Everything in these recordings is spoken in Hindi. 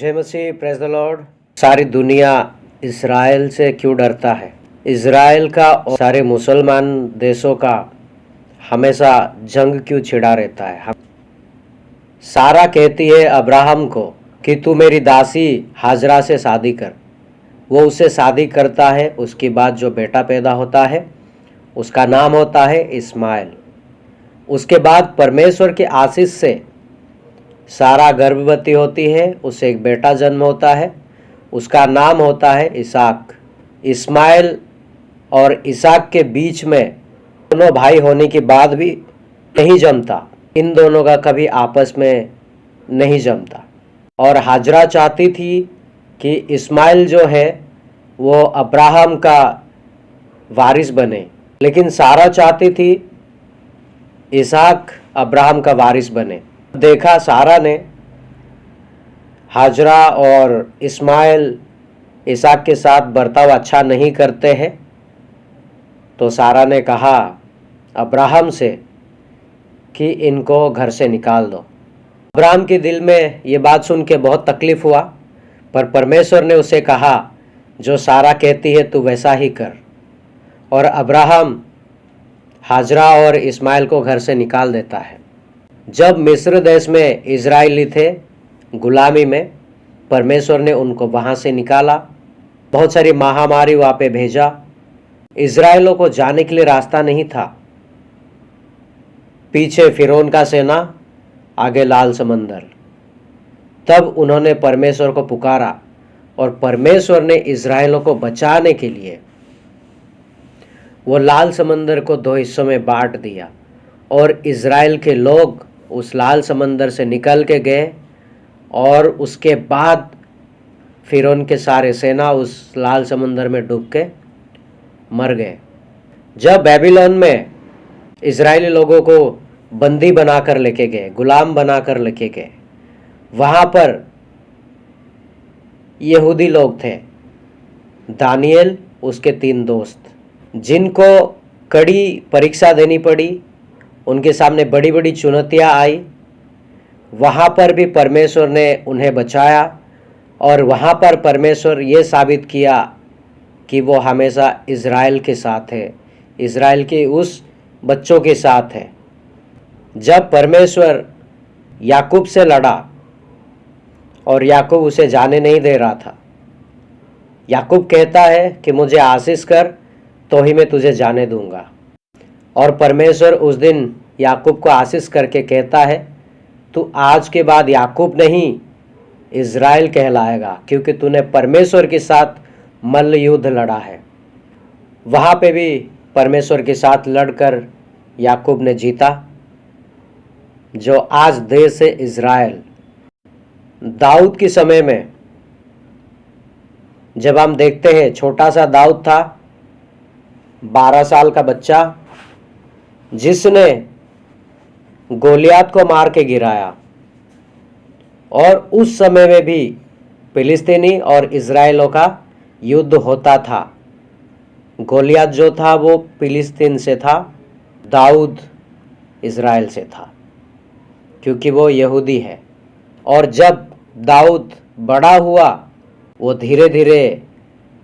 जय मसीह, प्रेज द लॉर्ड। सारी दुनिया इज़राइल से क्यों डरता है? इज़राइल का और सारे मुसलमान देशों का हमेशा जंग क्यों छिड़ा रहता है? सारा कहती है अब्राहम को कि तू मेरी दासी हाजरा से शादी कर। वो उससे शादी करता है। उसके बाद जो बेटा पैदा होता है उसका नाम होता है इस्माइल। उसके बाद परमेश्वर की आशीष से सारा गर्भवती होती है, उसे एक बेटा जन्म होता है, उसका नाम होता है इसाक। इस्माइल और इसाक के बीच में दोनों भाई होने के बाद भी नहीं जमता। इन दोनों का कभी आपस में नहीं जमता। और हाजरा चाहती थी कि इस्माइल जो है वो अब्राहम का वारिस बने, लेकिन सारा चाहती थी इसाक अब्राहम का वारिस बने। देखा सारा ने हाजरा और इस्माइल इसाक के साथ बर्ताव अच्छा नहीं करते हैं, तो सारा ने कहा अब्राहम से कि इनको घर से निकाल दो। अब्राहम के दिल में ये बात सुन के बहुत तकलीफ हुआ, पर परमेश्वर ने उसे कहा जो सारा कहती है तू वैसा ही कर। और अब्राहम हाजरा और इस्माइल को घर से निकाल देता है। जब मिस्र देश में इजरायली थे गुलामी में, परमेश्वर ने उनको वहाँ से निकाला। बहुत सारी महामारी वहाँ पे भेजा। इजरायलों को जाने के लिए रास्ता नहीं था। पीछे फिरौन का सेना, आगे लाल समंदर। तब उन्होंने परमेश्वर को पुकारा और परमेश्वर ने इजरायलों को बचाने के लिए वो लाल समंदर को दो हिस्सों में बांट दिया। और इजराइल के लोग उस लाल समंदर से निकल के गए और उसके बाद फिरौन के सारे सेना उस लाल समंदर में डूब के मर गए। जब बेबीलोन में इजरायली लोगों को बंदी बनाकर लेके गए, गुलाम बनाकर लेके गए, वहाँ पर यहूदी लोग थे, दानियल उसके 3 दोस्त, जिनको कड़ी परीक्षा देनी पड़ी। उनके सामने बड़ी बड़ी चुनौतियाँ आई। वहाँ पर भी परमेश्वर ने उन्हें बचाया और वहाँ पर परमेश्वर ये साबित किया कि वो हमेशा इज़राइल के साथ है, इज़राइल के उस बच्चों के साथ है। जब परमेश्वर याकूब से लड़ा और याकूब उसे जाने नहीं दे रहा था, याकूब कहता है कि मुझे आशीष कर तो ही मैं तुझे जाने दूंगा। और परमेश्वर उस दिन याकूब को आशीष करके कहता है तू आज के बाद याकूब नहीं इज़राइल कहलाएगा, क्योंकि तूने परमेश्वर के साथ मल्ल युद्ध लड़ा है। वहाँ पे भी परमेश्वर के साथ लड़कर याकूब ने जीता, जो आज देश है इज़राइल। दाऊद के समय में जब हम देखते हैं, छोटा सा दाऊद था, 12 साल का बच्चा, जिसने गोलियात को मार के गिराया। और उस समय में भी फिलिस्तीनी और इजराइलों का युद्ध होता था। गोलियात जो था वो फिलिस्तीन से था, दाऊद इजराइल से था, क्योंकि वो यहूदी है। और जब दाऊद बड़ा हुआ, वो धीरे धीरे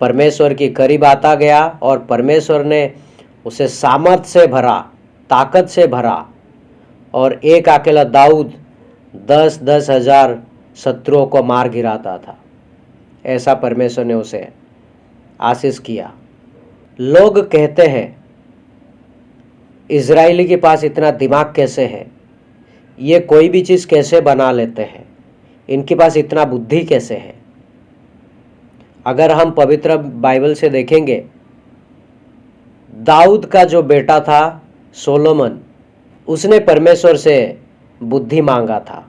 परमेश्वर के करीब आता गया और परमेश्वर ने उसे सामर्थ से भरा, ताकत से भरा। और एक अकेला दाऊद 10-10 हजार शत्रुओं को मार गिराता था। ऐसा परमेश्वर ने उसे आशीष किया। लोग कहते हैं इजरायली के पास इतना दिमाग कैसे है, ये कोई भी चीज़ कैसे बना लेते हैं, इनके पास इतना बुद्धि कैसे है। अगर हम पवित्र बाइबल से देखेंगे, दाऊद का जो बेटा था सोलोमन, उसने परमेश्वर से बुद्धि मांगा था,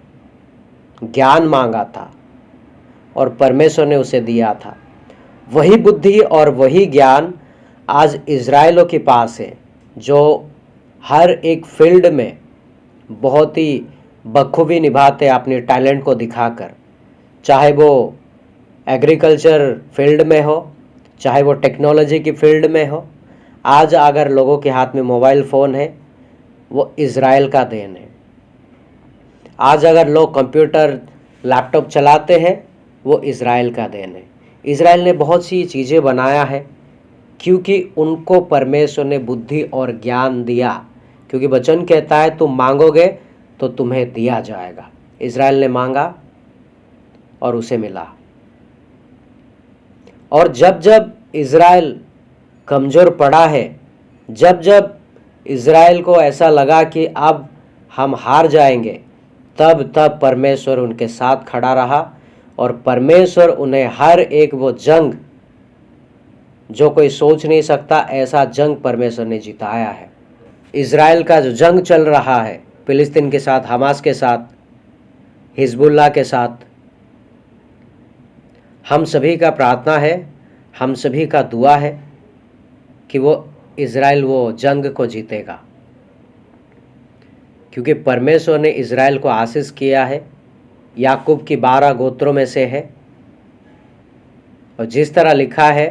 ज्ञान मांगा था, और परमेश्वर ने उसे दिया था। वही बुद्धि और वही ज्ञान आज इजरायलों के पास है, जो हर एक फील्ड में बहुत ही बखूबी निभाते अपने टैलेंट को दिखाकर। चाहे वो एग्रीकल्चर फील्ड में हो, चाहे वो टेक्नोलॉजी की फील्ड में हो। आज अगर लोगों के हाथ में मोबाइल फ़ोन है, वो इज़राइल का देन है। आज अगर लोग कंप्यूटर लैपटॉप चलाते हैं, वो इज़राइल का देन है। इज़राइल ने बहुत सी चीज़ें बनाया है क्योंकि उनको परमेश्वर ने बुद्धि और ज्ञान दिया, क्योंकि वचन कहता है तुम मांगोगे तो तुम्हें दिया जाएगा। इज़राइल ने मांगा और उसे मिला। और जब जब इज़राइल कमज़ोर पड़ा है, जब जब इज़राइल को ऐसा लगा कि अब हम हार जाएंगे, तब तब परमेश्वर उनके साथ खड़ा रहा और परमेश्वर उन्हें हर एक वो जंग जो कोई सोच नहीं सकता ऐसा जंग परमेश्वर ने जिताया है। इज़राइल का जो जंग चल रहा है फिलिस्तीन के साथ, हमास के साथ, हिजबुल्लाह के साथ, हम सभी का प्रार्थना है, हम सभी का दुआ है कि वो इज़राइल वो जंग को जीतेगा, क्योंकि परमेश्वर ने इज़राइल को आशीष किया है, याकूब की 12 गोत्रों में से है। और जिस तरह लिखा है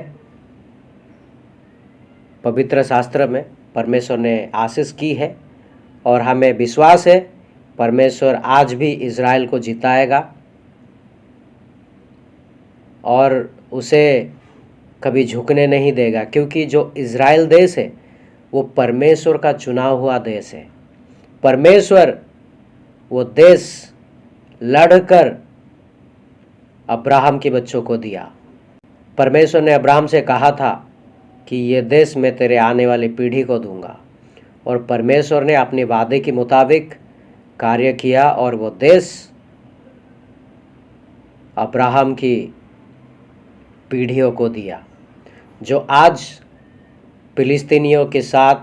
पवित्र शास्त्र में, परमेश्वर ने आशीष की है और हमें विश्वास है परमेश्वर आज भी इज़राइल को जिताएगा और उसे कभी झुकने नहीं देगा, क्योंकि जो इज़राइल देश है वो परमेश्वर का चुना हुआ देश है। परमेश्वर वो देश लड़कर अब्राहम के बच्चों को दिया। परमेश्वर ने अब्राहम से कहा था कि ये देश मैं तेरे आने वाली पीढ़ी को दूंगा, और परमेश्वर ने अपने वादे के मुताबिक कार्य किया और वो देश अब्राहम की पीढ़ियों को दिया। जो आज फिलिस्तीनियों के साथ,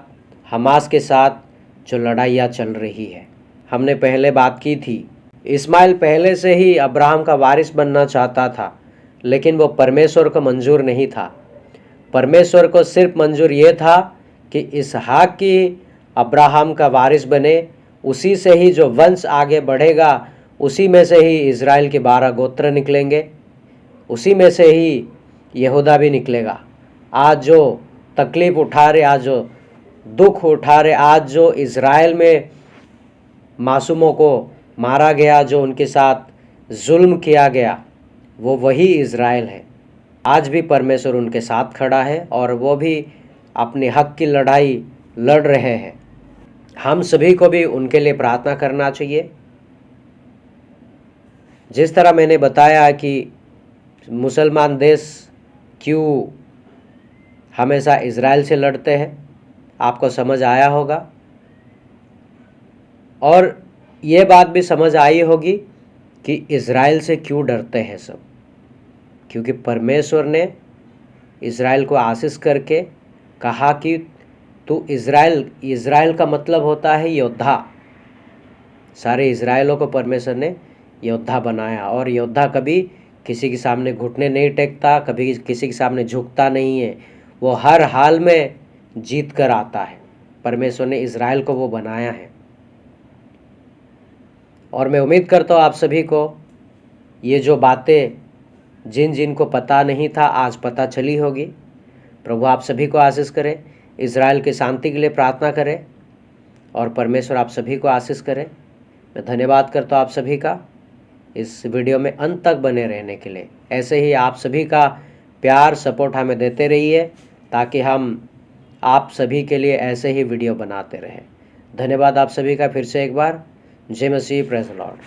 हमास के साथ जो लड़ाइयाँ चल रही है, हमने पहले बात की थी, इस्माइल पहले से ही अब्राहम का वारिस बनना चाहता था, लेकिन वो परमेश्वर को मंजूर नहीं था। परमेश्वर को सिर्फ मंजूर ये था कि इसहाक की अब्राहम का वारिस बने, उसी से ही जो वंश आगे बढ़ेगा, उसी में से ही इज़राइल के 12 गोत्र निकलेंगे, उसी में से ही यहूदा भी निकलेगा। आज जो तकलीफ़ उठा रहे, आज जो दुख उठा रहे, आज जो इज़राइल में मासूमों को मारा गया, जो उनके साथ जुल्म किया गया, वो वही इज़राइल है। आज भी परमेश्वर उनके साथ खड़ा है और वो भी अपने हक की लड़ाई लड़ रहे हैं। हम सभी को भी उनके लिए प्रार्थना करना चाहिए। जिस तरह मैंने बताया कि मुसलमान देश क्यों हमेशा इज़राइल से लड़ते हैं, आपको समझ आया होगा, और ये बात भी समझ आई होगी कि इज़राइल से क्यों डरते हैं सब, क्योंकि परमेश्वर ने इज़राइल को आशीष करके कहा कि तू इज़राइल का मतलब होता है योद्धा। सारे इज़राइलों को परमेश्वर ने योद्धा बनाया, और योद्धा कभी किसी के सामने घुटने नहीं टेकता, कभी किसी के सामने झुकता नहीं है, वो हर हाल में जीत कर आता है। परमेश्वर ने इज़राइल को वो बनाया है। और मैं उम्मीद करता हूँ आप सभी को ये जो बातें जिन को पता नहीं था आज पता चली होगी। प्रभु आप सभी को आशीष करे, इज़राइल की शांति के लिए प्रार्थना करें और परमेश्वर आप सभी को आशीष करे। मैं धन्यवाद करता हूँ आप सभी का इस वीडियो में अंत तक बने रहने के लिए। ऐसे ही आप सभी का प्यार सपोर्ट हमें देते रहिए ताकि हम आप सभी के लिए ऐसे ही वीडियो बनाते रहें। धन्यवाद आप सभी का फिर से एक बार। जय मसीह, प्रेज़ द लॉर्ड।